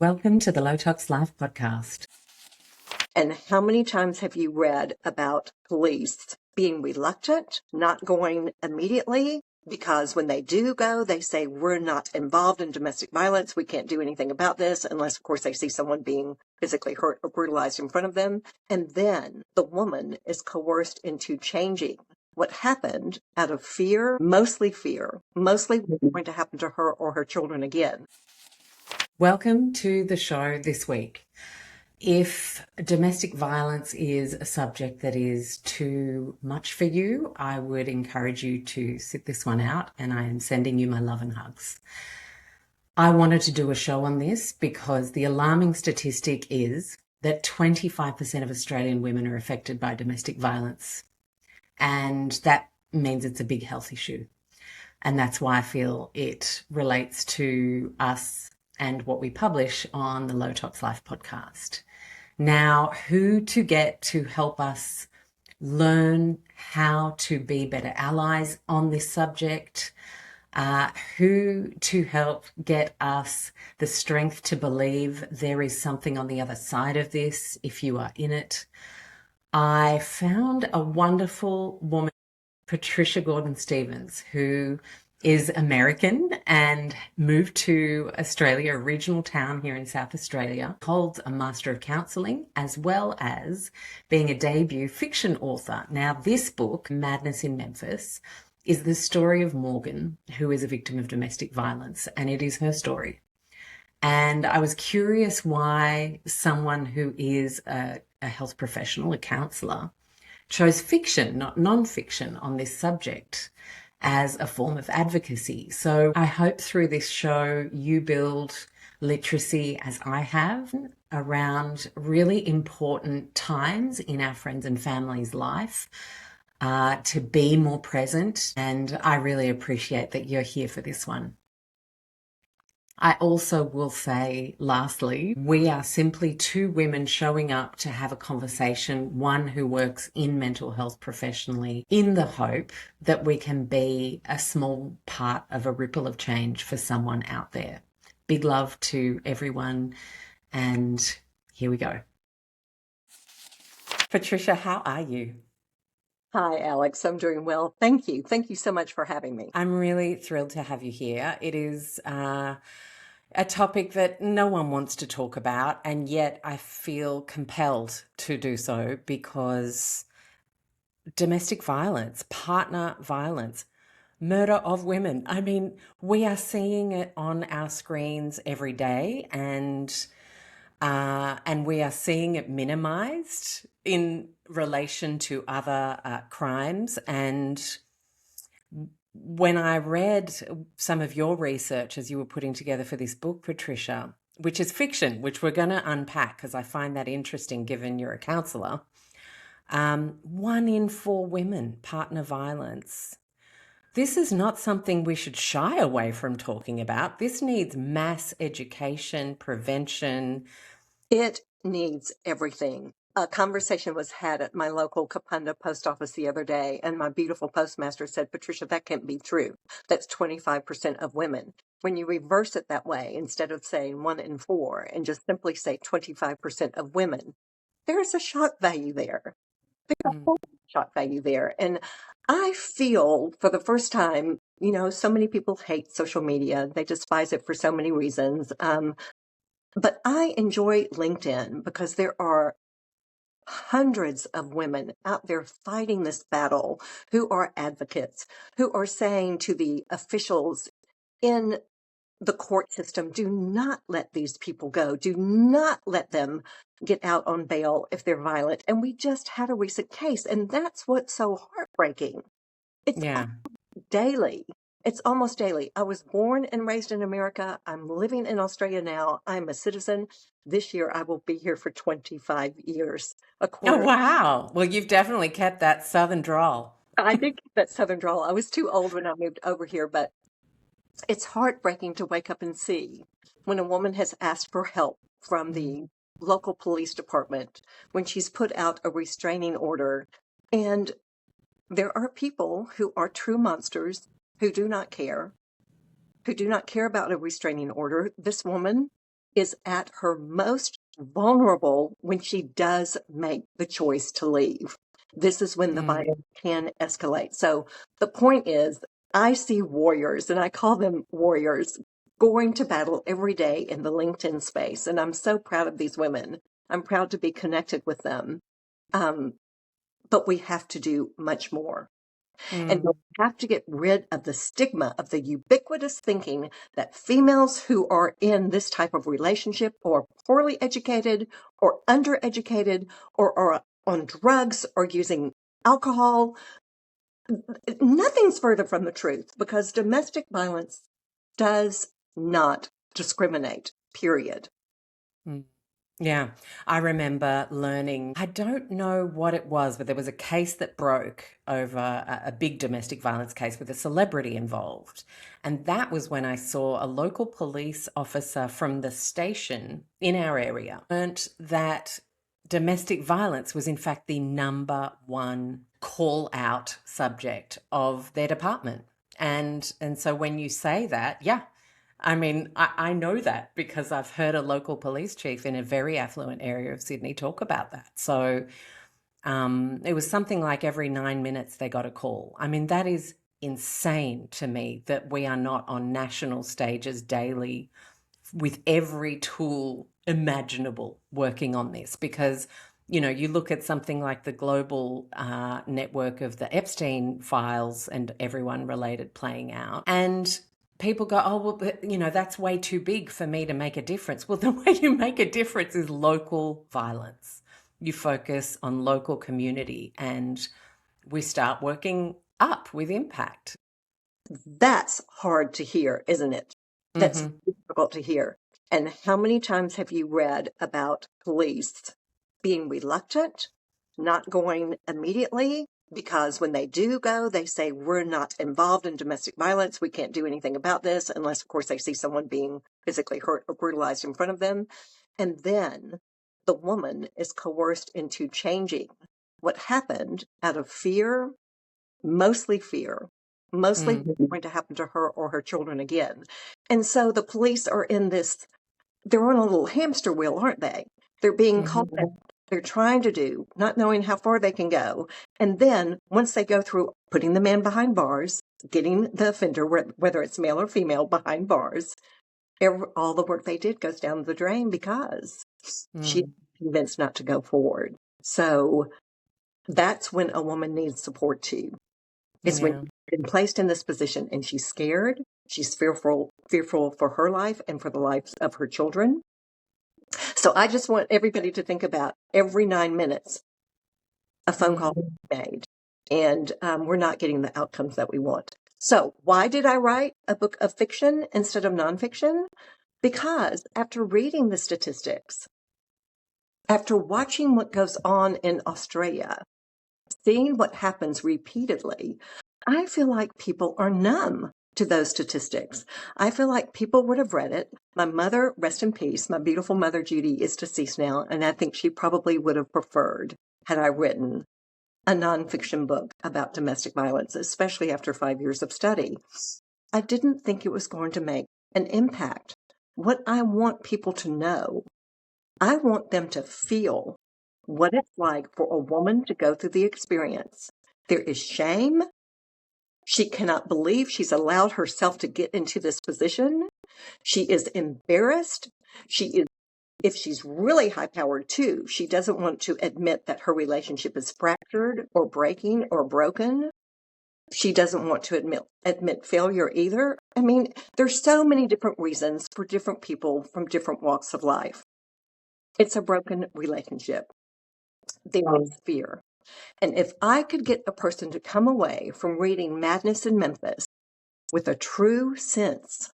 Welcome to the Low Tox Life podcast. And how many times have you read about police being reluctant, not going immediately? Because when they do go, they say, we're not involved in domestic violence. We can't do anything about this unless, of course, they see someone being physically hurt or brutalized in front of them. And then the woman is coerced into changing what happened out of fear, mostly what's going to happen to her or her children again. Welcome to the show this week. If domestic violence is a subject that is too much for you, I would encourage you to sit this one out, and I am sending you my love and hugs. I wanted to do a show on this because the alarming statistic is that 25% of Australian women are affected by domestic violence. And that means it's a big health issue. And that's why I feel it relates to us and what we publish on the Low Tox Life podcast. Now, who to get to help us learn how to be better allies on this subject, who to help get us the strength to believe there is something on the other side of this if you are in it. I found a wonderful woman, Patricia Gordon Stevens, who is American and moved to Australia, a regional town here in South Australia, holds a Master of Counselling, as well as being a debut fiction author. Now, this book, Madness in Memphis, is the story of Morgan, who is a victim of domestic violence, and it is her story. And I was curious why someone who is a health professional, a counsellor, chose fiction, not non-fiction, on this subject as a form of advocacy. So I hope through this show you build literacy, as I have, around really important times in our friends and family's life, to be more present. And I really appreciate that you're here for this one. I also will say, lastly, we are simply two women showing up to have a conversation, one who works in mental health professionally, in the hope that we can be a small part of a ripple of change for someone out there. Big love to everyone, and here we go. Patricia, how are you? Hi, Alex. I'm doing well. Thank you. Thank you so much for having me. I'm really thrilled to have you here. It is a topic that no one wants to talk about, and yet I feel compelled to do so because domestic violence, partner violence, murder of women. I mean, we are seeing it on our screens every day, and we are seeing it minimised in relation to other crimes. And when I read some of your research as you were putting together for this book, Patricia, which is fiction, which we're going to unpack because I find that interesting given you're a counsellor, 1 in 4 women, partner violence. This is not something we should shy away from talking about. This needs mass education, prevention. It needs everything. A conversation was had at my local Kapunda post office the other day, and my beautiful postmaster said, Patricia, that can't be true. That's 25% of women. When you reverse it that way, instead of saying 1 in 4 and just simply say 25% of women, there's a shock value there. There's a whole shock value there. And I feel for the first time, so many people hate social media. They despise it for so many reasons. But I enjoy LinkedIn because there are hundreds of women out there fighting this battle who are advocates, who are saying to the officials in the court system, do not let these people go. Do not let them get out on bail if they're violent. And we just had a recent case, and that's what's so heartbreaking. It's daily. It's almost daily. I was born and raised in America. I'm living in Australia now. I'm a citizen. This year, I will be here for 25 years. Oh, wow. Well, you've definitely kept that Southern drawl. I did keep that Southern drawl. I was too old when I moved over here, but it's heartbreaking to wake up and see when a woman has asked for help from the local police department, when she's put out a restraining order, and there are people who are true monsters who do not care about a restraining order. This woman is at her most vulnerable when she does make the choice to leave. This is when the violence can escalate. So the point is, I see warriors, and I call them warriors, going to battle every day in the LinkedIn space. And I'm so proud of these women. I'm proud to be connected with them. But we have to do much more. And we have to get rid of the stigma of the ubiquitous thinking that females who are in this type of relationship are poorly educated or undereducated or are on drugs or using alcohol. Nothing's further from the truth, because domestic violence does not discriminate, period. Yeah, I remember learning, I don't know what it was, but there was a case that broke over a big domestic violence case with a celebrity involved. And that was when I saw a local police officer from the station in our area learnt that domestic violence was in fact the number one call out subject of their department. And so when you say that, yeah, I mean, I know that because I've heard a local police chief in a very affluent area of Sydney talk about that. So it was something like every 9 minutes they got a call. I mean, that is insane to me that we are not on national stages daily with every tool imaginable working on this, because you look at something like the global network of the Epstein files and everyone related playing out, and people go, oh, well, that's way too big for me to make a difference. Well, the way you make a difference is local violence. You focus on local community and we start working up with impact. That's hard to hear, isn't it? That's difficult to hear. And how many times have you read about police being reluctant, not going immediately? Because when they do go, they say, we're not involved in domestic violence. We can't do anything about this unless, of course, they see someone being physically hurt or brutalized in front of them. And then the woman is coerced into changing what happened out of fear, mostly what's going to happen to her or her children again. And so the police are in this, they're on a little hamster wheel, aren't they? They're being called out. They're trying to do, not knowing how far they can go. And then once they go through putting the man behind bars, getting the offender, whether it's male or female, behind bars, all the work they did goes down the drain because she's convinced not to go forward. So that's when a woman needs support too. It's when she's been placed in this position and she's scared, she's fearful for her life and for the lives of her children. So I just want everybody to think about every 9 minutes, a phone call is made, and we're not getting the outcomes that we want. So why did I write a book of fiction instead of nonfiction? Because after reading the statistics, after watching what goes on in Australia, seeing what happens repeatedly, I feel like people are numb to those statistics. I feel like people would have read it. My mother, rest in peace, my beautiful mother, Judy, is deceased now, and I think she probably would have preferred had I written a nonfiction book about domestic violence, especially after 5 years of study. I didn't think it was going to make an impact. What I want people to know, I want them to feel what it's like for a woman to go through the experience. There is shame. She cannot believe she's allowed herself to get into this position. She is embarrassed. If she's really high-powered too, she doesn't want to admit that her relationship is fractured or breaking or broken. She doesn't want to admit failure either. I mean, there's so many different reasons for different people from different walks of life. It's a broken relationship. There is fear. And if I could get a person to come away from reading Madness in Memphis with a true sense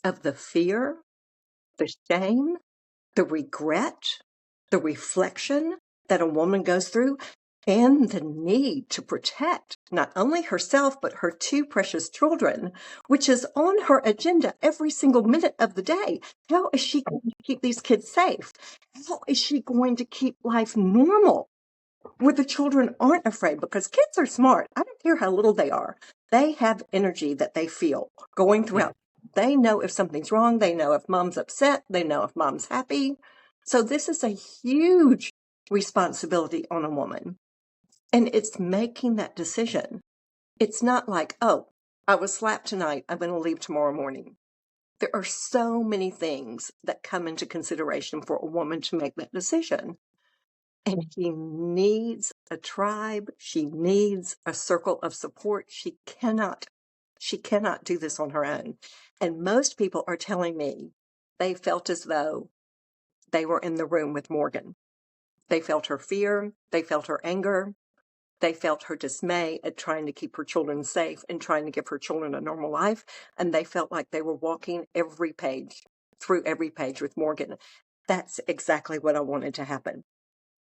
of the fear, the shame, the regret, the reflection that a woman goes through, and the need to protect not only herself, but her two precious children, which is on her agenda every single minute of the day. How is she going to keep these kids safe? How is she going to keep life normal where the children aren't afraid? Because kids are smart. I don't care how little they are. They have energy that they feel going throughout. They know if something's wrong. They know if mom's upset. They know if mom's happy. So this is a huge responsibility on a woman. And it's making that decision. It's not like, oh, I was slapped tonight, I'm going to leave tomorrow morning. There are so many things that come into consideration for a woman to make that decision. And she needs a tribe. She needs a circle of support. She cannot do this on her own. And most people are telling me they felt as though they were in the room with Morgan. They felt her fear. They felt her anger. They felt her dismay at trying to keep her children safe and trying to give her children a normal life. And they felt like they were walking through every page with Morgan. That's exactly what I wanted to happen.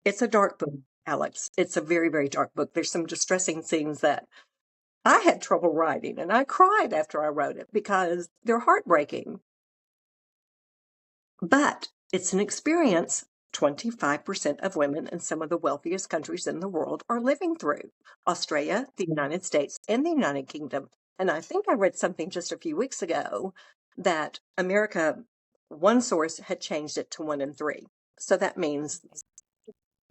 It's a dark book, Alex. It's a very, very dark book. There's some distressing scenes that I had trouble writing, and I cried after I wrote it because they're heartbreaking. But it's an experience 25% of women in some of the wealthiest countries in the world are living through: Australia, the United States, and the United Kingdom. And I think I read something just a few weeks ago that America, one source had changed it to 1 in 3. So that means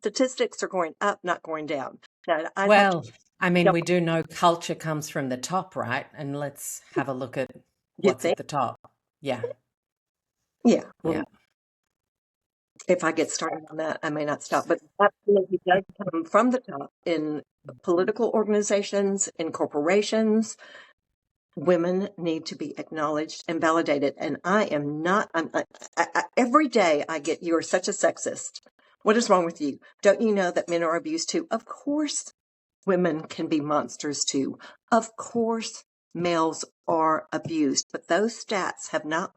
statistics are going up, not going down. Now, we do know culture comes from the top, right? And let's have a look at what's at the top. Yeah. Yeah. Yeah. If I get started on that, I may not stop. But that absolutely does come from the top in political organizations, in corporations. Women need to be acknowledged and validated. And I am not, every day I get, "You are such a sexist. What is wrong with you? Don't you know that men are abused too?" Of course, women can be monsters too. Of course, males are abused. But those stats have not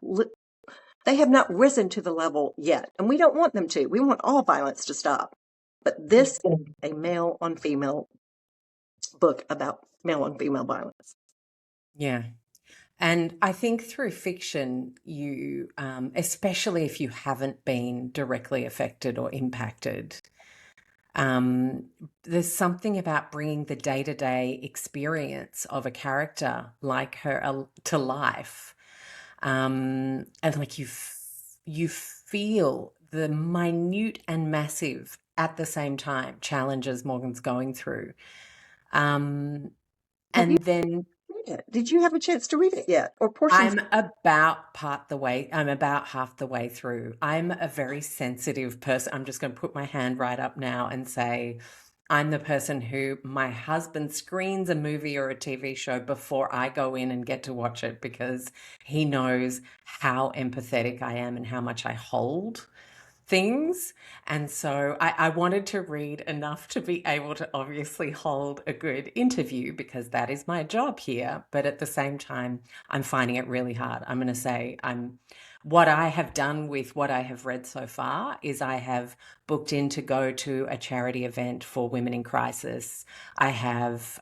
risen to the level yet. And we don't want them to. We want all violence to stop. But this is a male on female book about male on female violence. Yeah. And I think through fiction, you, especially if you haven't been directly affected or impacted, there's something about bringing the day-to-day experience of a character like her to life. And like you feel the minute and massive at the same time challenges Morgan's going through. Did you have a chance to read it yet? Or portions? I'm about half the way through. I'm a very sensitive person. I'm just going to put my hand right up now and say I'm the person who my husband screens a movie or a TV show before I go in and get to watch it because he knows how empathetic I am and how much I hold things. And so I wanted to read enough to be able to obviously hold a good interview because that is my job here. But at the same time, I'm finding it really hard. I'm going to say what I have done with what I have read so far is I have booked in to go to a charity event for women in crisis. I have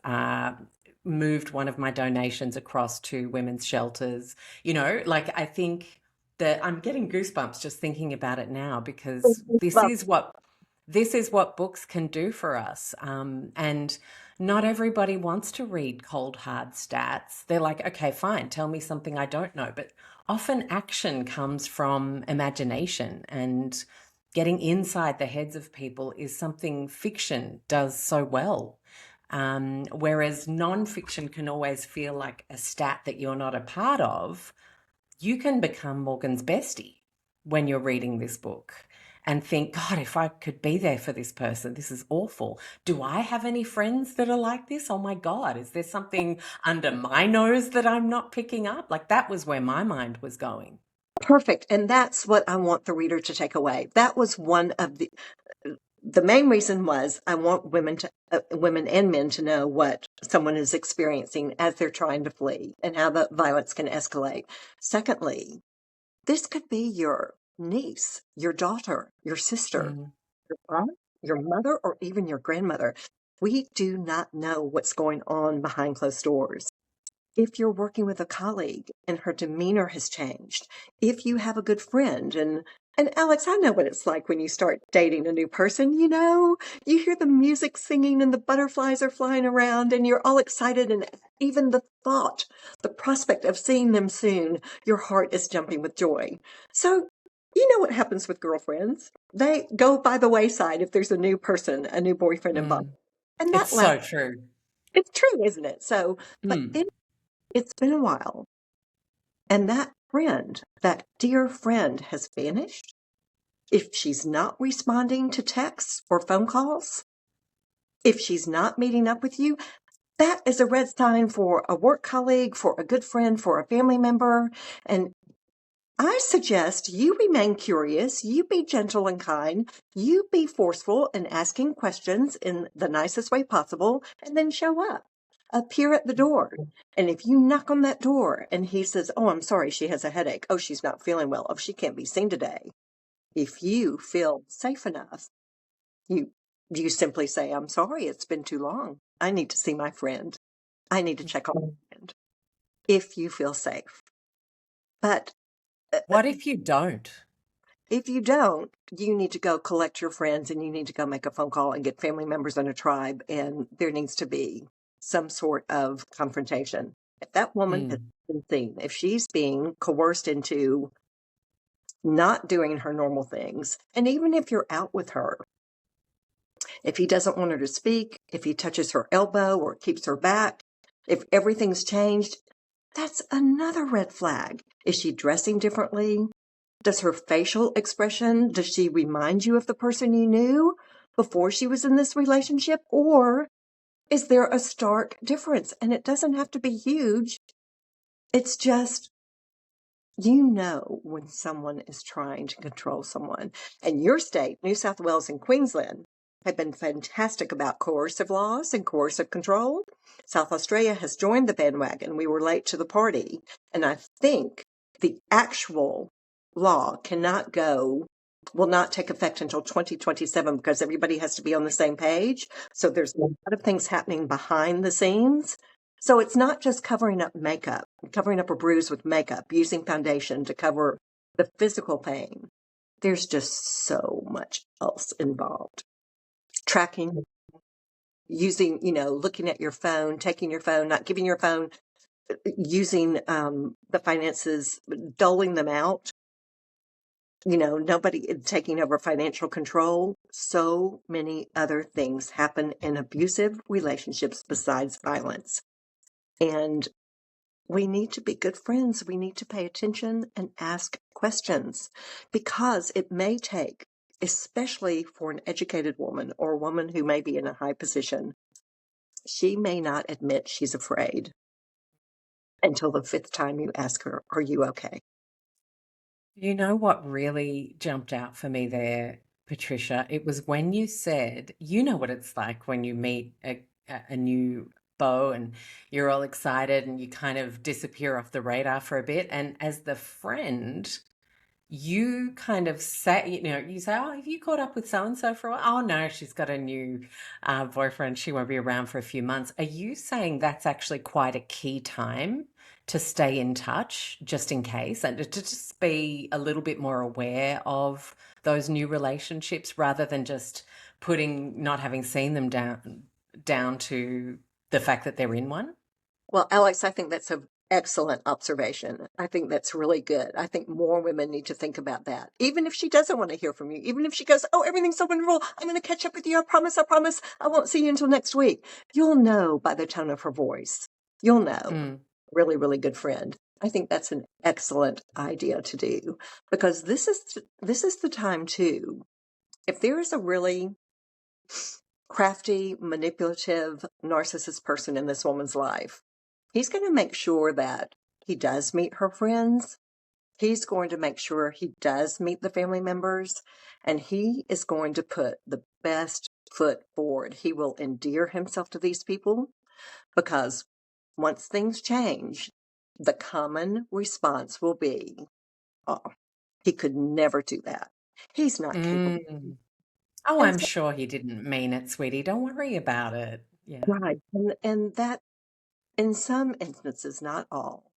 moved one of my donations across to women's shelters. I think that I'm getting goosebumps just thinking about it now because this is what books can do for us. And not everybody wants to read cold, hard stats. They're like, okay, fine, tell me something I don't know. But often action comes from imagination, and getting inside the heads of people is something fiction does so well. Whereas nonfiction can always feel like a stat that you're not a part of. You can become Morgan's bestie when you're reading this book and think, God, if I could be there for this person, this is awful. Do I have any friends that are like this? Oh my God, is there something under my nose that I'm not picking up? Like, that was where my mind was going. Perfect. And that's what I want the reader to take away. That was one of the main reason was I want women and men to know what someone is experiencing as they're trying to flee and how the violence can escalate. Secondly, this could be your niece, your daughter, your sister, your aunt, your mother, or even your grandmother. We do not know what's going on behind closed doors. If you're working with a colleague and her demeanor has changed, if you have a good friend and And Alex, I know what it's like when you start dating a new person. You hear the music singing and the butterflies are flying around and you're all excited. And even the prospect of seeing them soon, your heart is jumping with joy. So, you know what happens with girlfriends? They go by the wayside if there's a new person, a new boyfriend involved. Mm. And It's that lasts. so true. It's true, isn't it? So, but Mm. then it's been a while. And that friend, that dear friend, has vanished. If she's not responding to texts or phone calls, if she's not meeting up with you, that is a red sign for a work colleague, for a good friend, for a family member. And I suggest you remain curious, you be gentle and kind, you be forceful in asking questions in the nicest way possible, and then show up. Appear at the door. And if you knock on that door and he says, "Oh, I'm sorry, she has a headache. Oh, she's not feeling well. Oh, she can't be seen today." If you feel safe enough, you you simply say, "I'm sorry, it's been too long. I need to see my friend. I need to check on my friend." If you feel safe. But What if you don't? if you don't, you need to go collect your friends and you need to go make a phone call and get family members in a tribe, and there needs to be some sort of confrontation. If that woman has Mm. been seen, if she's being coerced into not doing her normal things, and even if you're out with her, if he doesn't want her to speak, if he touches her elbow or keeps her back, if everything's changed, that's another red flag. Is she dressing differently? Does her facial expression, does she remind you of the person you knew before she was in this relationship? Or is there a stark difference? And it doesn't have to be huge. It's just, when someone is trying to control someone. And your state, New South Wales and Queensland, have been fantastic about coercive laws and coercive control. South Australia has joined the bandwagon. We were late to the party. And I think the actual law will not take effect until 2027 because everybody has to be on the same page. So there's a lot of things happening behind the scenes. So it's not just covering up a bruise with makeup, using foundation to cover the physical pain. There's just so much else involved. Tracking, using, looking at your phone, taking your phone, not giving your phone, using the finances, doling them out. Nobody taking over financial control. So many other things happen in abusive relationships besides violence. And we need to be good friends. We need to pay attention and ask questions because it may take, especially for an educated woman or a woman who may be in a high position, she may not admit she's afraid until the fifth time you ask her, "Are you okay?" You know what really jumped out for me there, Patricia? It was when you said, you know what it's like when you meet a new beau and you're all excited and you kind of disappear off the radar for a bit. And as the friend, you kind of say, you say, "Oh, have you caught up with so and so for a while?" "Oh, no, she's got a new boyfriend. She won't be around for a few months." Are you saying that's actually quite a key time to stay in touch just in case and to just be a little bit more aware of those new relationships rather than just putting not having seen them down to the fact that they're in one? Well, Alex, I think that's an excellent observation. I think that's really good. I think more women need to think about that. Even if she doesn't want to hear from you, even if she goes, "Oh, everything's so wonderful. I'm going to catch up with you. I promise. I promise. I won't see you until next week." You'll know by the tone of her voice. You'll know. Mm. Really, really good friend. I think that's an excellent idea to do because this is the time too. If there is a really crafty, manipulative, narcissist person in this woman's life, he's going to make sure that he does meet her friends. He's going to make sure he does meet the family members, and he is going to put the best foot forward. He will endear himself to these people because once things change, the common response will be, "Oh, he could never do that. He's not capable." Mm. Oh, And I'm so, sure he didn't mean it, sweetie. Don't worry about it. Yeah. right. And that, in some instances, not all,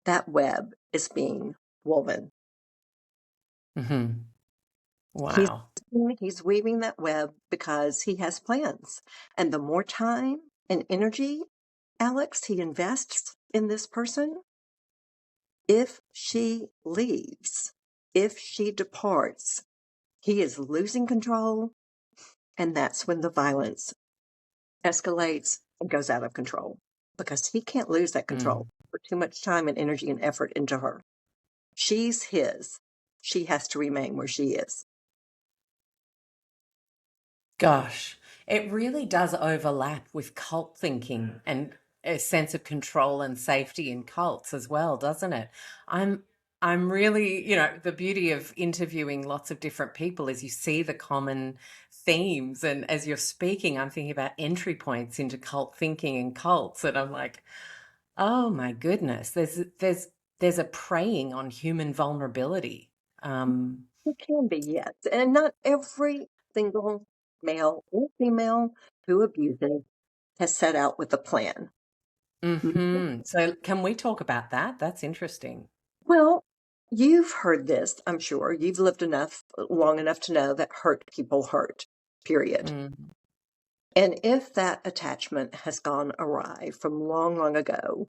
that web is being woven. Hmm. He's Wow. he's weaving that web because he has plans. And the more time and energy, Alex, he invests in this person, if she leaves, if she departs, he is losing control, and that's when the violence escalates and goes out of control because he can't lose that control. Mm. Put too much time and energy and effort into her. She's his. She has to remain where she is. Gosh, it really does overlap with cult thinking and a sense of control and safety in cults as well, doesn't it? I'm I'm really, the beauty of interviewing lots of different people is you see the common themes, and as you're speaking, I'm thinking about entry points into cult thinking and cults, and I'm like, oh my goodness, there's a preying on human vulnerability. Um, It can be, yes. And not every single male or female who abuses has set out with a plan. So can we talk about that? That's interesting. Well, you've heard this, I'm sure. You've lived long enough to know that hurt people hurt, period. Mm, And if that attachment has gone awry from long, long ago,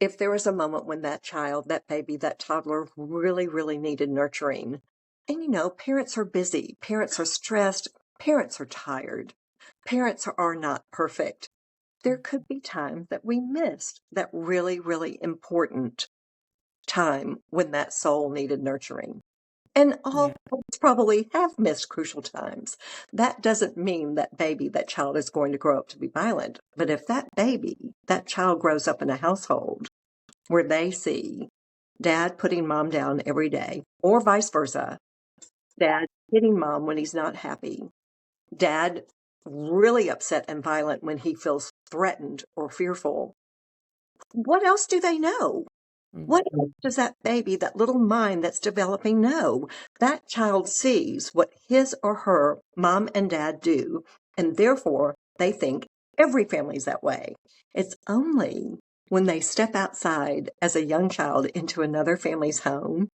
if there was a moment when that child, that baby, that toddler really, really needed nurturing, and parents are busy, parents are stressed, parents are tired, parents are not perfect. There could be times that we missed that really, really important time when that soul needed nurturing. And yeah. all of us probably have missed crucial times. That doesn't mean that baby, that child is going to grow up to be violent. But if that baby, that child grows up in a household where they see dad putting mom down every day, or vice versa, dad hitting mom when he's not happy, dad really upset and violent when he feels threatened or fearful, what else do they know? Mm, What else does that baby, that little mind that's developing know? That child sees what his or her mom and dad do, and therefore they think every family's that way. It's only when they step outside as a young child into another family's home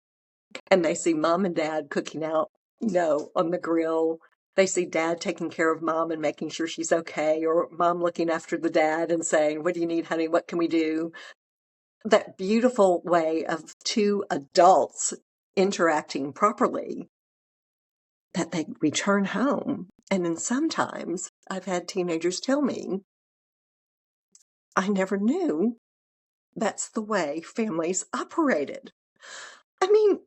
and they see mom and dad cooking out, on the grill. They see dad taking care of mom and making sure she's okay, or mom looking after the dad and saying, "What do you need, honey? What can we do?" That beautiful way of two adults interacting properly, that they return home. And then sometimes I've had teenagers tell me, I never knew that's the way families operated. I mean,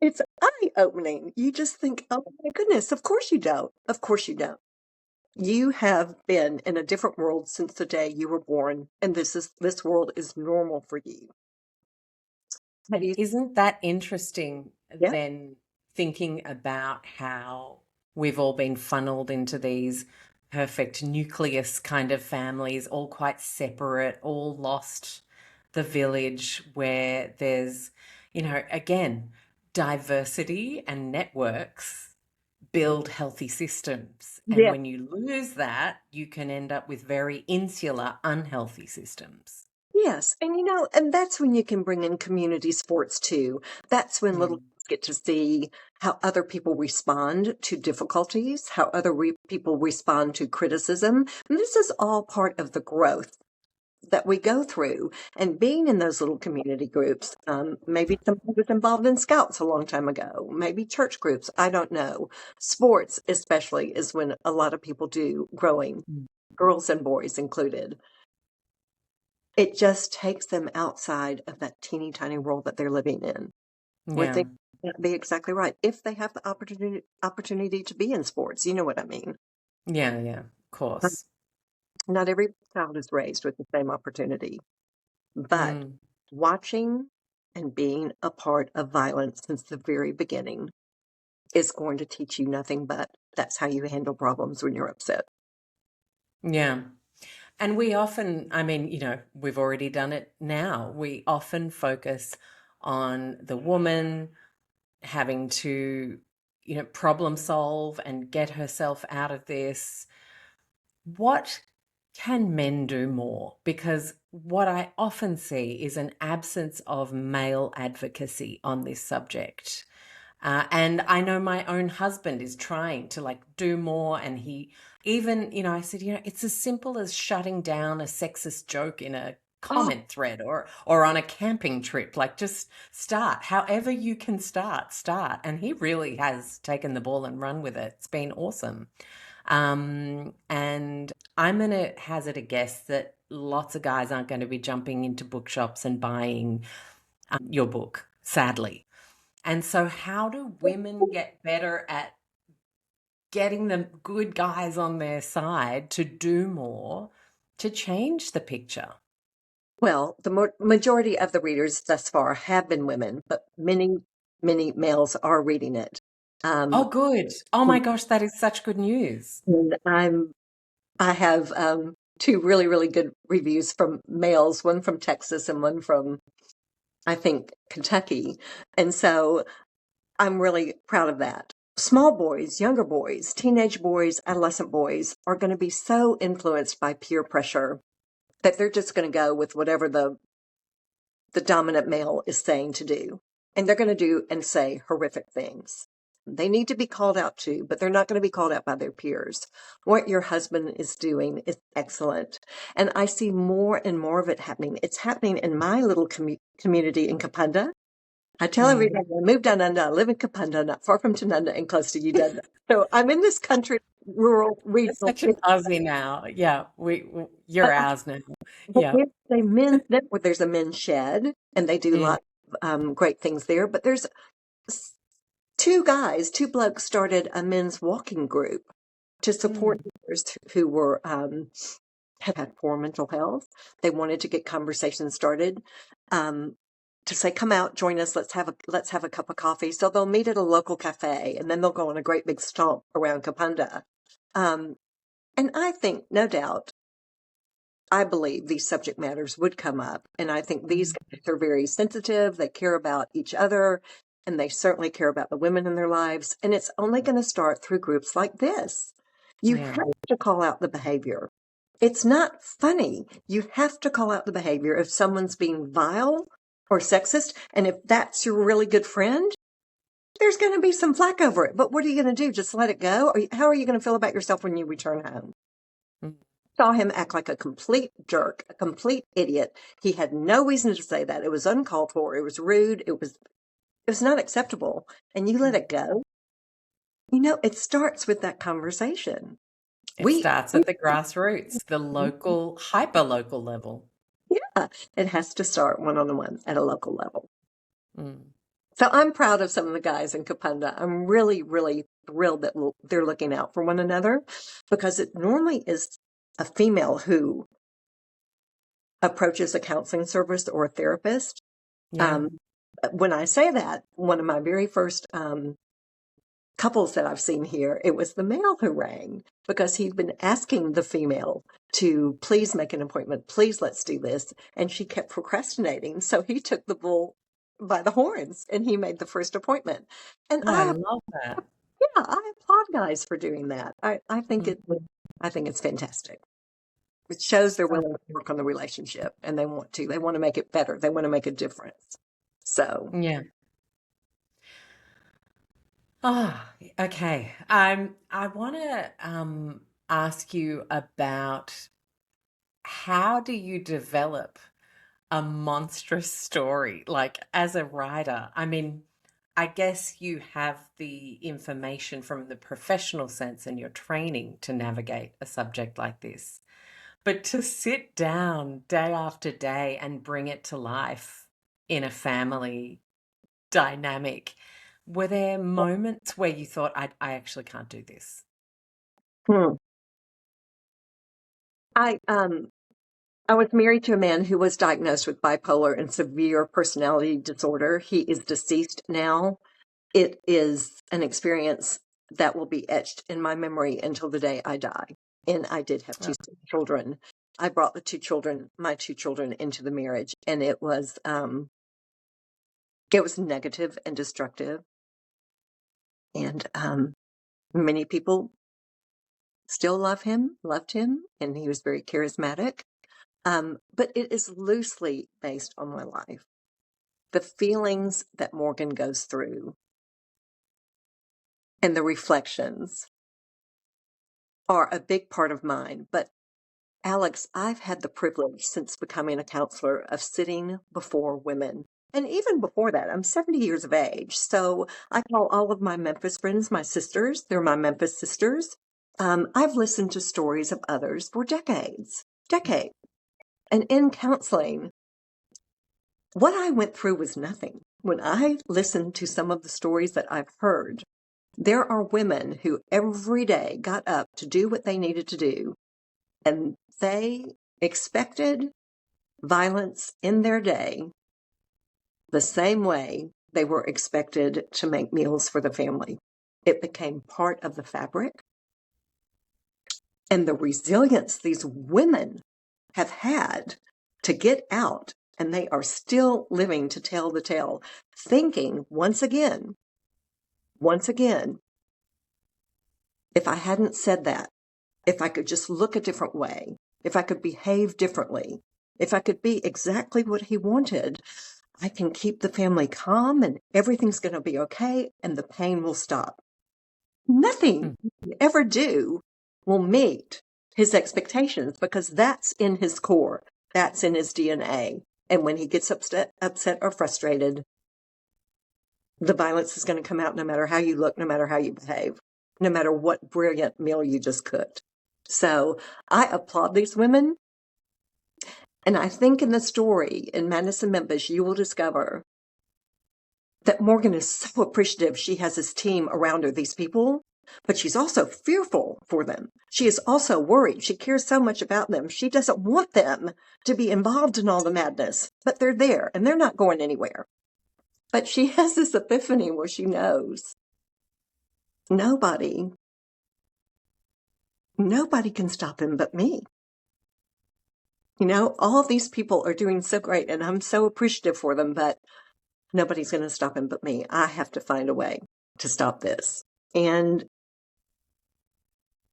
it's eye-opening. You just think, oh my goodness, of course you don't. Of course you don't. You have been in a different world since the day you were born, and this world is normal for you. Have you? Isn't that interesting Yeah. then, thinking about how we've all been funneled into these perfect nucleus kind of families, all quite separate, all lost the village where there's, again, diversity and networks build healthy systems. And Yeah. when you lose that, you can end up with very insular, unhealthy systems. Yes, and and that's when you can bring in community sports too. That's when little Mm. kids get to see how other people respond to difficulties, how other people respond to criticism. And this is all part of the growth that we go through. And being in those little community groups, maybe somebody was involved in scouts a long time ago, maybe church groups, I don't know. Sports, especially, is when a lot of people do growing, girls and boys included. It just takes them outside of that teeny tiny world that they're living in, where Yeah. things can't be exactly right. If they have the opportunity to be in sports, you know what I mean. Yeah, yeah, of course. Not every child is raised with the same opportunity, but Mm. watching and being a part of violence since the very beginning is going to teach you nothing but that's how you handle problems when you're upset. Yeah. And we often, I mean, we've already done it now. We often focus on the woman having to, problem solve and get herself out of this. What can men do more? Because what I often see is an absence of male advocacy on this subject. And I know my own husband is trying to like do more. And he even, I said, it's as simple as shutting down a sexist joke in a Oh, comment thread or on a camping trip. Like just start. However you can start. And he really has taken the ball and run with it. It's been awesome. And I'm going to hazard a guess that lots of guys aren't going to be jumping into bookshops and buying your book, sadly. And so, how do women get better at getting the good guys on their side to do more to change the picture? well, the majority of the readers thus far have been women, but many males are reading it. Um, Oh, good. Oh my gosh, that is such good news. and I have two really good reviews from males, one from Texas and one from, I think, Kentucky. And so I'm really proud of that. Small boys, younger boys, teenage boys, adolescent boys are going to be so influenced by peer pressure that they're just going to go with whatever the dominant male is saying to do. And they're going to do and say horrific things. They need to be called out too, but they're not going to be called out by their peers. What your husband is doing is excellent. And I see more and more of it happening. It's happening in my little community in Kapunda. I tell Mm. everybody I moved down under. I live in Kapunda, not far from Tanunda and close to Udunda. So I'm in this country, rural, You're regional. such an Aussie now. Yeah, you're ours now. But Yeah. there's a men's network. There's a men's shed, and they do Mm. lots of great things there. But there's two blokes started a men's walking group to support Mm. others who were have had poor mental health. They wanted to get conversations started. Um, to say, come out, join us. Let's have a cup of coffee. So they'll meet at a local cafe, and then they'll go on a great big stomp around Kapunda. Um, and I think, no doubt, I believe these subject matters would come up. And I think these Mm. guys are very sensitive. They care about each other, and they certainly care about the women in their lives. And it's only going to start through groups like this. You Yeah. have to call out the behavior. It's not funny. You have to call out the behavior if someone's being vile or sexist. And if that's your really good friend, there's going to be some flack over it. But what are you going to do? Just let it go? Or how are you going to feel about yourself when you return home? Mm. Saw him act like a complete jerk, a complete idiot. He had no reason to say that. It was uncalled for. It was rude. It was not acceptable. And you let it go. It starts with that conversation. It We, starts at the grassroots, the local, hyper local level. yeah, it has to start one-on-one at a local level. Mm. So I'm proud of some of the guys in Kapunda. I'm really thrilled that they're looking out for one another, because it normally is a female who approaches a counseling service or a therapist. Yeah. Um, when I say that, one of my very first couples that I've seen here, it was the male who rang because he'd been asking the female to please make an appointment. Please, let's do this. And she kept procrastinating. So he took the bull by the horns and he made the first appointment. And Oh, I love that. I applaud guys for doing that. I think Mm. I think it's fantastic. It shows they're So, willing to work on the relationship, and they want to. They want to make it better. They want to make a difference. So, yeah. Oh, okay. I want to ask you about how do you develop a monstrous story? Like as a writer, I mean, I guess you have the information from the professional sense and your training to navigate a subject like this. But to sit down day after day and bring it to life in a family dynamic, were there moments where you thought, I actually can't do this? hmm. I was married to a man who was diagnosed with bipolar and severe personality disorder. He is deceased now. It is an experience that will be etched in my memory until the day I die. And I did have two Oh, children. I brought my two children into the marriage, and it was negative and destructive. And many people still loved him, and he was very charismatic. But it is loosely based on my life. The feelings that Morgan goes through and the reflections are a big part of mine. But Alex, I've had the privilege since becoming a counselor of sitting before women. And even before that, I'm 70 years of age. So I call all of my Memphis friends my sisters. They're my Memphis sisters. I've listened to stories of others for decades. And in counseling, what I went through was nothing. When I listened to some of the stories that I've heard, there are women who every day got up to do what they needed to do, and they expected violence in their day the same way they were expected to make meals for the family. It became part of the fabric. And the resilience these women have had to get out, and they are still living to tell the tale, thinking once again, if I hadn't said that, if I could just look a different way, if I could behave differently, if I could be exactly what he wanted, I can keep the family calm and everything's going to be okay and the pain will stop. Nothing you ever do will meet his expectations because that's in his core. That's in his DNA. And when he gets upset or frustrated, the violence is going to come out no matter how you look, no matter how you behave, no matter what brilliant meal you just cooked. So I applaud these women. And I think in the story in Madness in Memphis, you will discover that Morgan is so appreciative she has this team around her, these people, but she's also fearful for them. She is also worried. She cares so much about them. She doesn't want them to be involved in all the madness, but they're there and they're not going anywhere. But she has this epiphany where she knows nobody can stop him but me. You know, all these people are doing so great and I'm so appreciative for them, but nobody's going to stop him but me. I have to find a way to stop this. And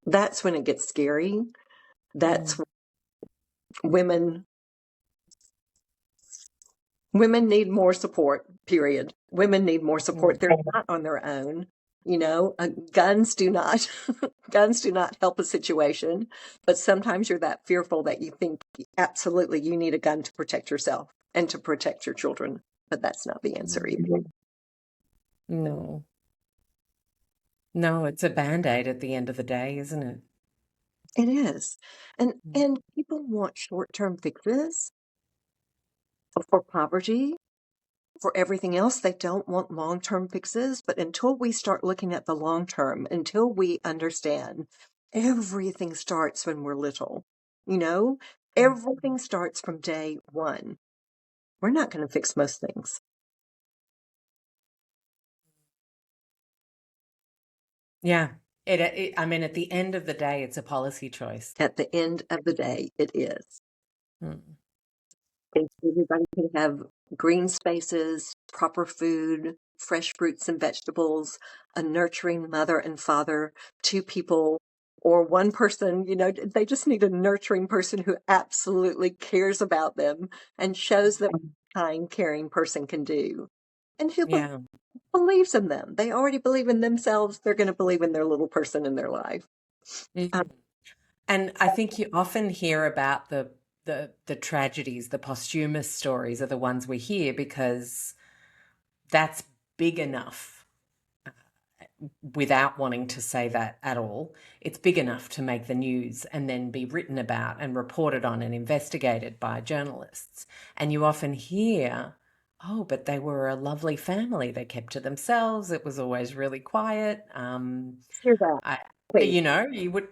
that's when it gets scary. That's when women need more support, period. Women need more support. They're not on their own. You know, guns do not help a situation, but sometimes you're that fearful that you think absolutely you need a gun to protect yourself and to protect your children. But that's not the answer either. No. No, it's a Band-Aid at the end of the day, isn't it? It is. And people want short-term fixes for poverty, for everything else. They don't want long-term fixes. But until we start looking at the long term, until we understand everything starts when we're little, you know, everything starts from day one. We're not going to fix most things. Yeah. I mean, at the end of the day, it's a policy choice. At the end of the day, it is. Mm. If everybody can have green spaces, proper food, fresh fruits and vegetables, a nurturing mother and father, two people or one person, you know, they just need a nurturing person who absolutely cares about them and shows them what a kind, caring person can do. And who Yeah. believes in them. They already believe in themselves. They're going to believe in their little person in their life. And I think you often hear about the tragedies, the posthumous stories are the ones we hear because that's big enough without wanting to say that at all. It's big enough to make the news and then be written about and reported on and investigated by journalists. And you often hear, oh, but they were a lovely family. They kept to themselves. It was always really quiet. Hear that. You know, you would,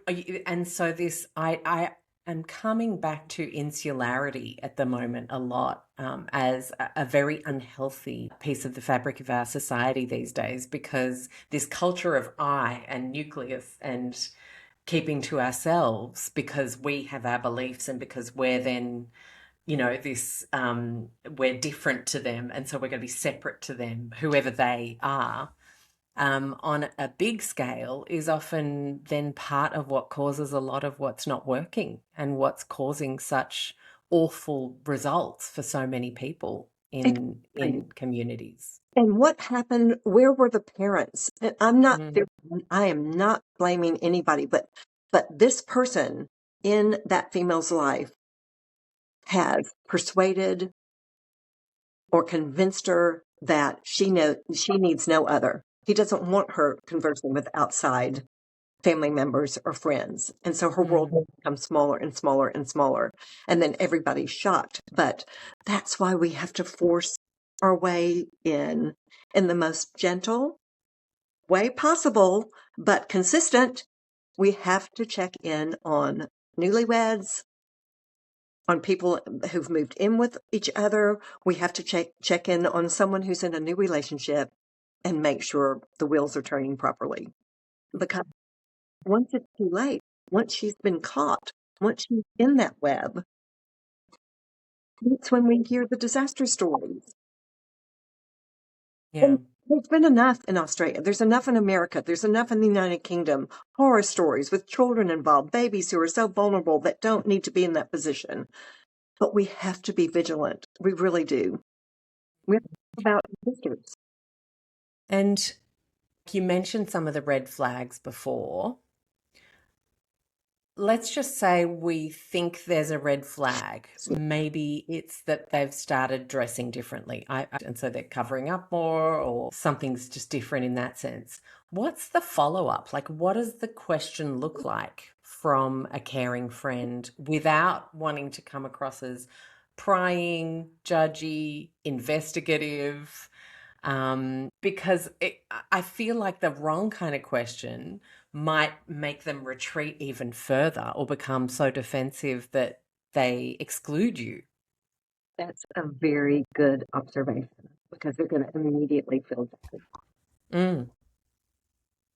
and so this, I am coming back to insularity at the moment a lot as a very unhealthy piece of the fabric of our society these days, because this culture of I and nucleus and keeping to ourselves because we have our beliefs and because we're then, you know, this, we're different to them. And so we're going to be separate to them, whoever they are. On a big scale is often then part of what causes a lot of what's not working and what's causing such awful results for so many people in communities. And what happened? Where were the parents? And I am not blaming anybody, but this person in that female's life has persuaded or convinced her that she needs no other. He doesn't want her conversing with outside family members or friends. And so her world will become smaller and smaller and smaller. And then everybody's shocked. But that's why we have to force our way in the most gentle way possible, but consistent. We have to check in on newlyweds, on people who've moved in with each other. We have to check in on someone who's in a new relationship and make sure the wheels are turning properly. Because once it's too late, once she's been caught, once she's in that web, that's when we hear the disaster stories. Yeah. And there's been enough in Australia. There's enough in America. There's enough in the United Kingdom. Horror stories with children involved, babies who are so vulnerable that don't need to be in that position. But we have to be vigilant. We really do. We have to talk about sisters. And you mentioned some of the red flags before. Let's just say we think there's a red flag. Maybe it's that they've started dressing differently, and so they're covering up more, or something's just different in that sense. What's the follow-up? Like, what does the question look like from a caring friend without wanting to come across as prying, judgy, investigative? Because I feel like the wrong kind of question might make them retreat even further or become so defensive that they exclude you. That's a very good observation because they're going to immediately feel judged. Mm.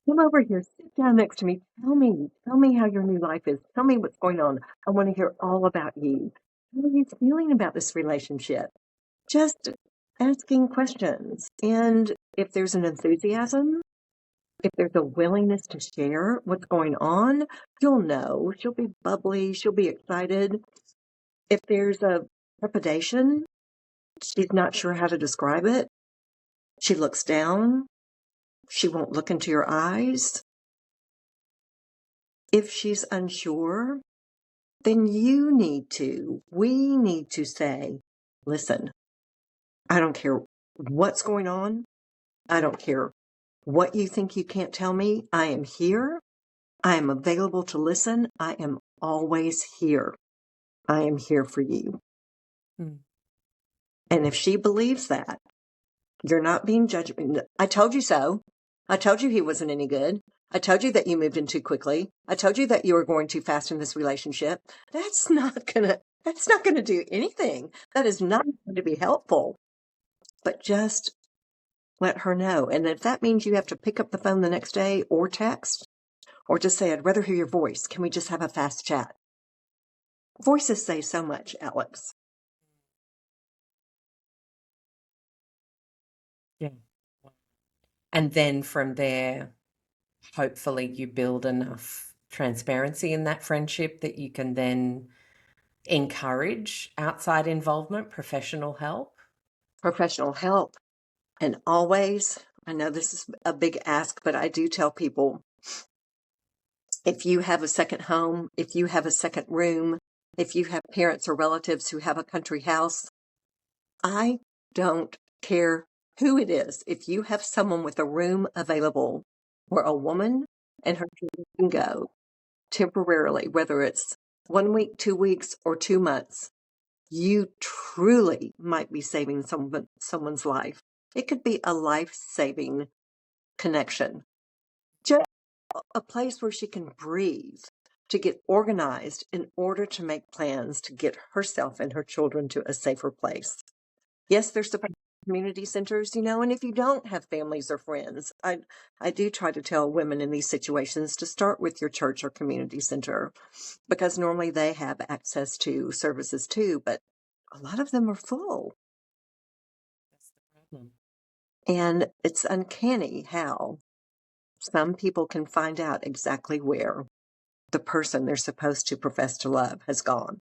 Come over here, sit down next to me. Tell me how your new life is. Tell me what's going on. I want to hear all about you. How are you feeling about this relationship? Just asking questions. And if there's an enthusiasm, if there's a willingness to share what's going on, you'll know. She'll be bubbly. She'll be excited. If there's a trepidation, she's not sure how to describe it. She looks down. She won't look into your eyes. If she's unsure, then we need to say, listen, I don't care what's going on. I don't care what you think you can't tell me. I am here. I am available to listen. I am always here. I am here for you. Mm. And if she believes that, you're not being judgmental. I told you so. I told you he wasn't any good. I told you that you moved in too quickly. I told you that you were going too fast in this relationship. That's not gonna do anything. That is not going to be helpful. But just let her know. And if that means you have to pick up the phone the next day or text, or just say, I'd rather hear your voice. Can we just have a fast chat? Voices say so much, Alex. Yeah. And then from there, hopefully you build enough transparency in that friendship that you can then encourage outside involvement, professional help. Professional help. And always, I know this is a big ask, but I do tell people, if you have a second home, if you have a second room, if you have parents or relatives who have a country house, I don't care who it is. If you have someone with a room available where a woman and her children can go temporarily, whether it's 1 week, 2 weeks, or 2 months, you truly might be saving someone's life. It could be a life-saving connection. Just a place where she can breathe, to get organized in order to make plans to get herself and her children to a safer place. Yes, there's the community centers, and if you don't have families or friends, I do try to tell women in these situations to start with your church or community center, because normally they have access to services too, but a lot of them are full. That's the problem. And it's uncanny how some people can find out exactly where the person they're supposed to profess to love has gone.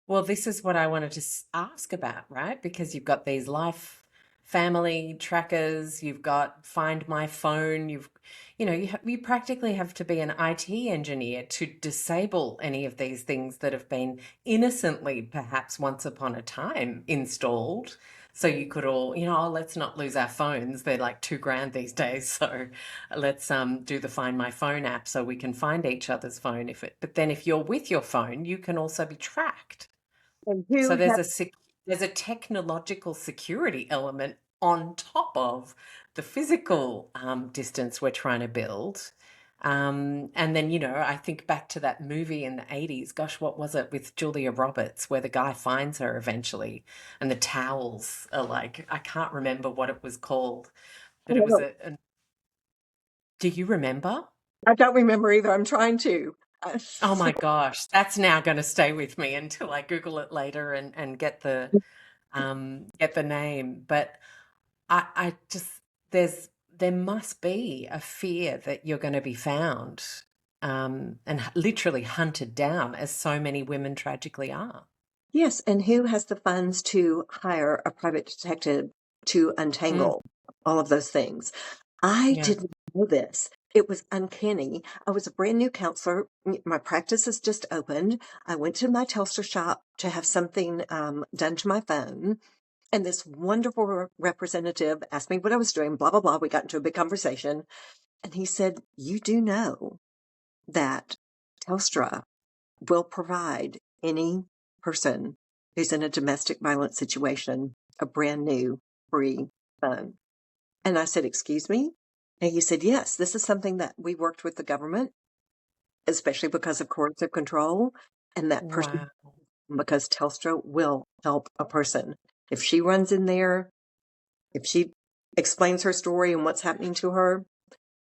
Well, this is what I wanted to ask about, right? Because you've got these life family trackers, you've got Find My Phone, you practically have to be an IT engineer to disable any of these things that have been innocently, perhaps once upon a time, installed. So you could all, oh, let's not lose our phones. They're like 2 grand these days. So let's do the Find My Phone app so we can find each other's phone. But then if you're with your phone, you can also be tracked. And So who has there's a technological security element on top of the physical distance we're trying to build. And then, I think back to that movie in the 80s. Gosh, what was it with Julia Roberts, where the guy finds her eventually and the towels are like, I can't remember what it was called, but it was do you remember? I don't remember either. I'm trying to. Oh my gosh, that's now going to stay with me until I Google it later and get the name. But I just there must be a fear that you're going to be found and literally hunted down, as so many women tragically are. Yes, and who has the funds to hire a private detective to Mm, untangle all of those things? I yeah. didn't know this. It was uncanny. I was a brand new counselor. My practice has just opened. I went to my Telstra shop to have something done to my phone. And this wonderful representative asked me what I was doing, blah, blah, blah. We got into a big conversation. And he said, "You do know that Telstra will provide any person who's in a domestic violence situation a brand new free phone." And I said, "Excuse me?" And he said, "Yes, this is something that we worked with the government, especially because of coercive control, and that person, Wow. because Telstra will help a person. If she runs in there, if she explains her story and what's happening to her."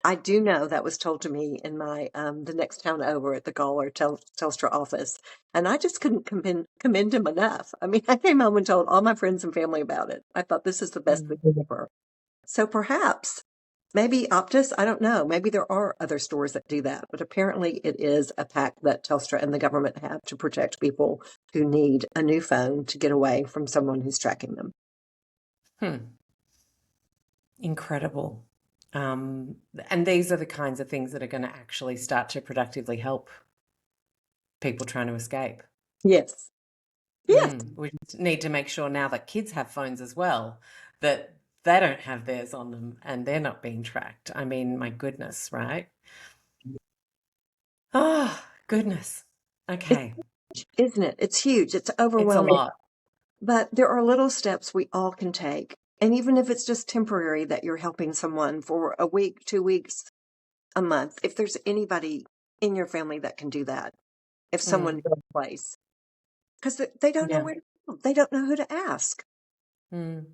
I do know that was told to me in my the next town over at the Gawler Telstra office, and I just couldn't commend him enough. I mean, I came home and told all my friends and family about it. I thought this is the best thing Mm. ever. So perhaps, maybe Optus, I don't know. Maybe there are other stores that do that, but apparently it is a pact that Telstra and the government have to protect people who need a new phone to get away from someone who's tracking them. Hmm. Incredible. Um, and these are the kinds of things that are going to actually start to productively help people trying to escape. Yes. Yes. We need to make sure now that kids have phones as well, that they don't have theirs on them and they're not being tracked. I mean, my goodness, right? Oh, goodness. It's Okay. huge, isn't it? It's huge. It's It's a overwhelming. lot. But there are little steps we all can take. And even if it's just temporary that you're helping someone for a week, 2 weeks, a month, if there's anybody in your family that can do that, if someone Mm, in place, because they don't know yeah. where to go. They don't know who to ask. Mm,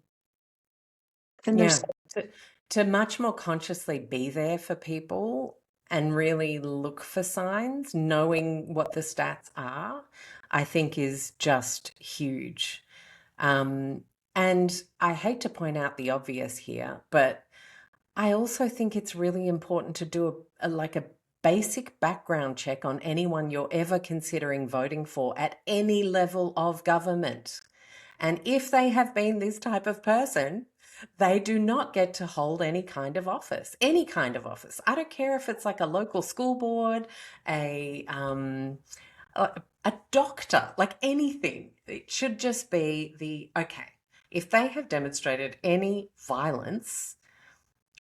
And there's, yeah. To much more consciously be there for people and really look for signs, knowing what the stats are, I think is just huge. Um, and I hate to point out the obvious here, but I also think it's really important to do a basic background check on anyone you're ever considering voting for at any level of government. And if they have been this type of person, they do not get to hold any kind of office, any kind of office. I don't care if it's like a local school board, a um, a doctor, like anything. It should just be okay. If they have demonstrated any violence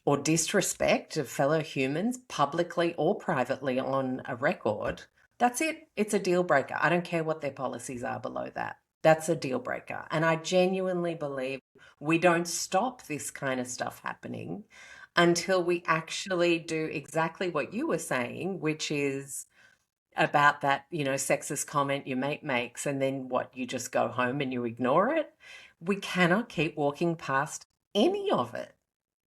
or disrespect of fellow humans, publicly or privately, on a record, that's it. It's a deal breaker. I don't care what their policies are below that. That's a deal breaker. And I genuinely believe we don't stop this kind of stuff happening until we actually do exactly what you were saying, which is about that, sexist comment your mate makes, and then what, you just go home and you ignore it. We cannot keep walking past any of it.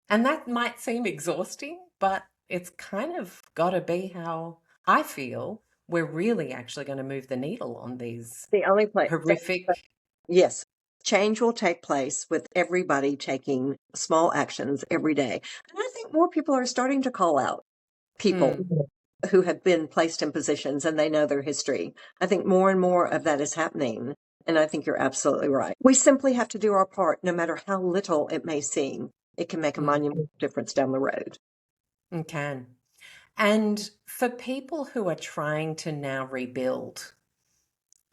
And that might seem exhausting, but it's kind of got to be how I feel we're really actually going to move the needle on these the only place. horrific. Yes. Change will take place with everybody taking small actions every day. And I think more people are starting to call out people Mm, who have been placed in positions and they know their history. I think more and more of that is happening. And I think you're absolutely right. We simply have to do our part, no matter how little it may seem. It can make a monumental difference down the road. It can. And for people who are trying to now rebuild,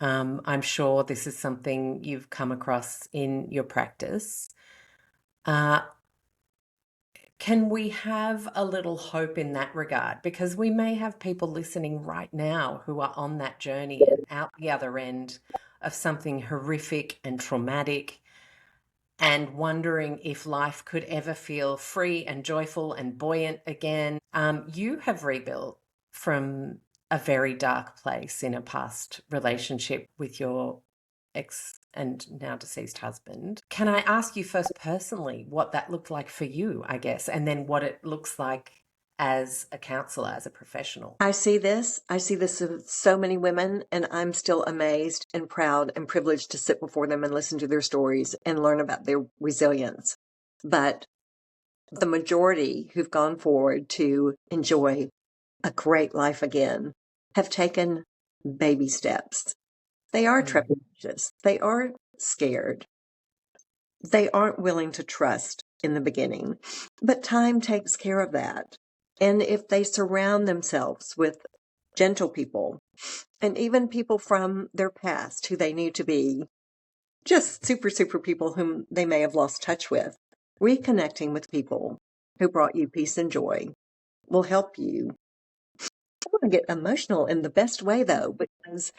I'm sure this is something you've come across in your practice. Can we have a little hope in that regard? Because we may have people listening right now who are on that journey and out the other end of something horrific and traumatic and wondering if life could ever feel free and joyful and buoyant again. You have rebuilt from a very dark place in a past relationship with your ex and now deceased husband. Can I ask you first personally what that looked like for you, I guess, and then what it looks like as a counsellor, as a professional? I see this with so many women, and I'm still amazed and proud and privileged to sit before them and listen to their stories and learn about their resilience. But the majority who've gone forward to enjoy a great life again have taken baby steps. They are trepidatious. They are scared. They aren't willing to trust in the beginning, but time takes care of that. And if they surround themselves with gentle people and even people from their past who they knew to be just super, super people whom they may have lost touch with, reconnecting with people who brought you peace and joy will help you. I want to get emotional in the best way, though, because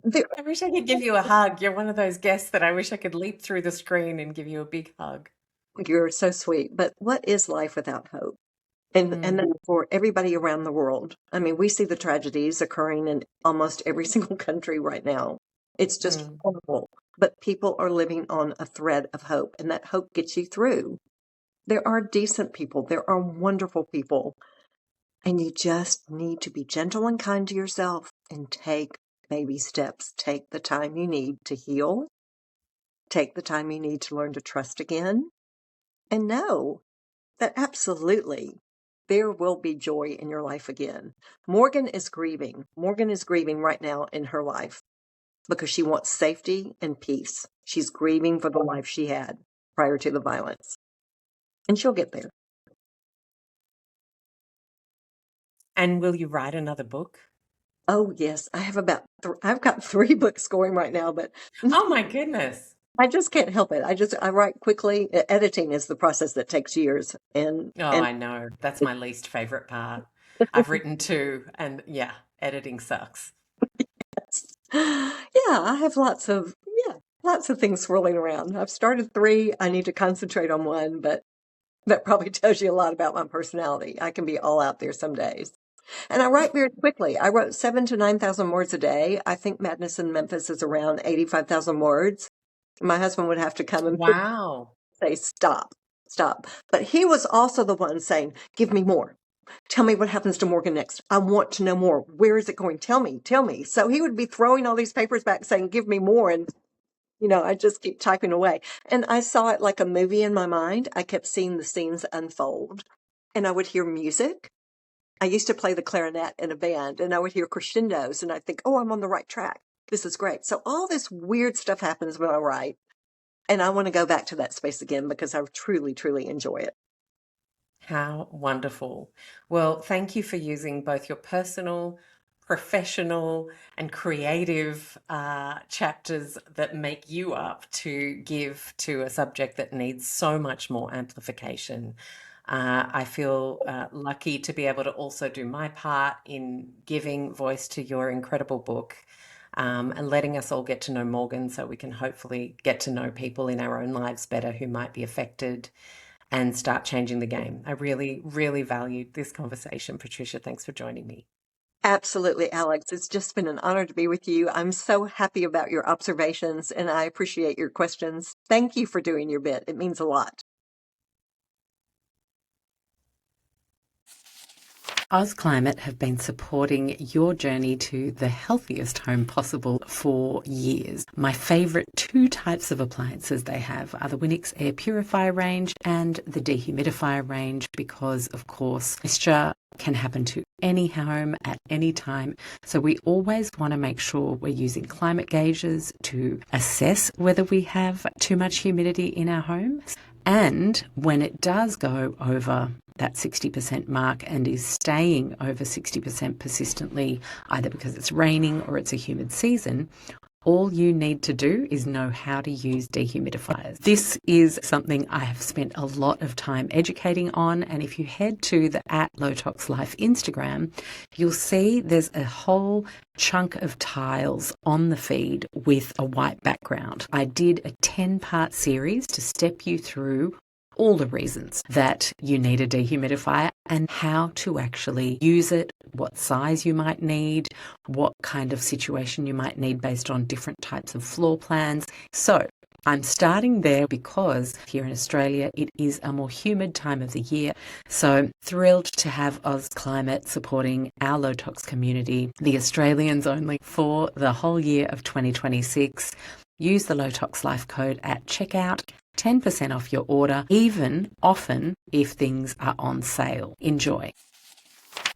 I wish I could give you a hug. You're one of those guests that I wish I could leap through the screen and give you a big hug. you're so sweet. But what is life without hope? And then for everybody around the world. I mean, we see the tragedies occurring in almost every single country right now. It's just horrible. But people are living on a thread of hope, and that hope gets you through. There are decent people. There are wonderful people. And you just need to be gentle and kind to yourself and take baby steps. Take the time you need to heal. Take the time you need to learn to trust again. And know that absolutely there will be joy in your life again. Morgan is grieving. Morgan is grieving right now in her life because she wants safety and peace. She's grieving for the life she had prior to the violence. And she'll get there. And will you write another book? Oh, yes. I have I've got 3 books going right now, but Oh my goodness. I just can't help it. I write quickly. Editing is the process that takes years. And I know. That's my least favorite part. I've written 2 and yeah, editing sucks. yeah, I have lots of things swirling around. I've started 3. I need to concentrate on 1, but that probably tells you a lot about my personality. I can be all out there some days. And I write very quickly. I wrote 7,000 to 9,000 words a day. I think Madness in Memphis is around 85,000 words. My husband would have to come and say, stop. But he was also the one saying, give me more. Tell me what happens to Morgan next. I want to know more. Where is it going? Tell me. So he would be throwing all these papers back saying, give me more. And, I just keep typing away. And I saw it like a movie in my mind. I kept seeing the scenes unfold. And I would hear music. I used to play the clarinet in a band, and I would hear crescendos, and I'd think, oh, I'm on the right track. This is great. So all this weird stuff happens when I write. And I want to go back to that space again because I truly, truly enjoy it. How wonderful. Well, thank you for using both your personal, professional, and creative chapters that make you up to give to a subject that needs so much more amplification. I feel lucky to be able to also do my part in giving voice to your incredible book. And letting us all get to know Morgan so we can hopefully get to know people in our own lives better who might be affected and start changing the game. I really, really valued this conversation. Patricia, thanks for joining me. Absolutely, Alex. It's just been an honor to be with you. I'm so happy about your observations, and I appreciate your questions. Thank you for doing your bit. It means a lot. AusClimate have been supporting your journey to the healthiest home possible for years. My favourite 2 types of appliances they have are the Winix air purifier range and the dehumidifier range because, of course, moisture can happen to any home at any time. So we always want to make sure we're using climate gauges to assess whether we have too much humidity in our homes. And when it does go over that 60% mark and is staying over 60% persistently, either because it's raining or it's a humid season, all you need to do is know how to use dehumidifiers. This is something I have spent a lot of time educating on, and if you head to the @LowToxLife Instagram, you'll see there's a whole chunk of tiles on the feed with a white background. I did a 10-part series to step you through all the reasons that you need a dehumidifier and how to actually use it, what size you might need, what kind of situation you might need based on different types of floor plans. So I'm starting there because here in Australia, it is a more humid time of the year. So thrilled to have Oz Climate supporting our low tox community, the Australians only, for the whole year of 2026. Use the Low Tox Life code at checkout, 10% off your order, even often if things are on sale. Enjoy.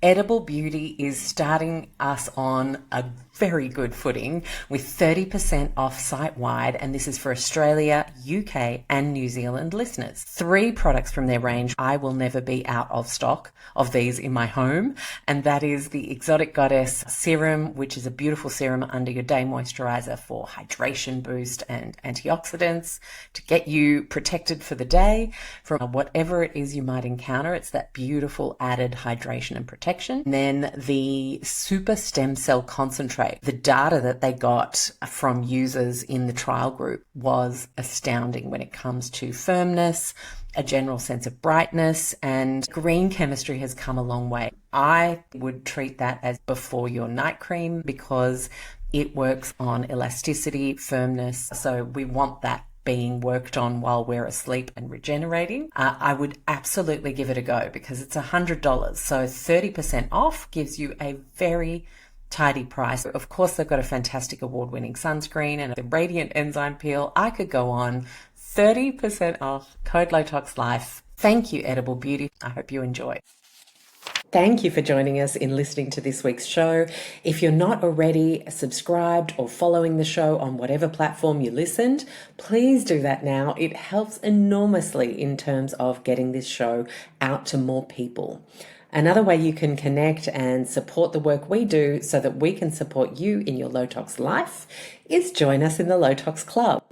Edible Beauty is starting us on a very good footing with 30% off site-wide, and this is for Australia, UK and New Zealand listeners. 3 products from their range. I will never be out of stock of these in my home, and that is the Exotic Goddess Serum, which is a beautiful serum under your day moisturizer for hydration boost and antioxidants to get you protected for the day from whatever it is you might encounter. It's that beautiful added hydration and protection. And then the Super Stem Cell Concentrate. The data that they got from users in the trial group was astounding when it comes to firmness, a general sense of brightness, and green chemistry has come a long way. I would treat that as before your night cream because it works on elasticity, firmness. So we want that being worked on while we're asleep and regenerating. I would absolutely give it a go because it's $100. So 30% off gives you a very tidy price. Of course, they've got a fantastic award-winning sunscreen and a radiant enzyme peel. I could go on. 30% off, code LowToxLife. Thank you, Edible Beauty. I hope you enjoy. Thank you for joining us in listening to this week's show. If you're not already subscribed or following the show on whatever platform you listened, please do that now. It helps enormously in terms of getting this show out to more people. Another way you can connect and support the work we do so that we can support you in your low tox life is join us in the Low Tox Club.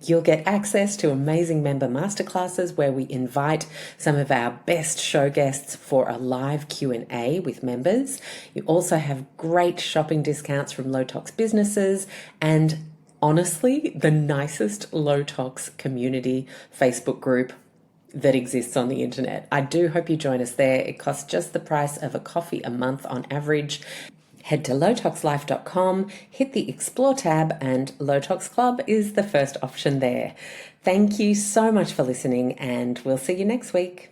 You'll get access to amazing member masterclasses where we invite some of our best show guests for a live Q&A with members. You also have great shopping discounts from low tox businesses and honestly, the nicest low tox community Facebook group that exists on the internet. I do hope you join us there. It costs just the price of a coffee a month on average. Head to lowtoxlife.com, hit the Explore tab, and Low Tox Club is the first option there. Thank you so much for listening, and we'll see you next week.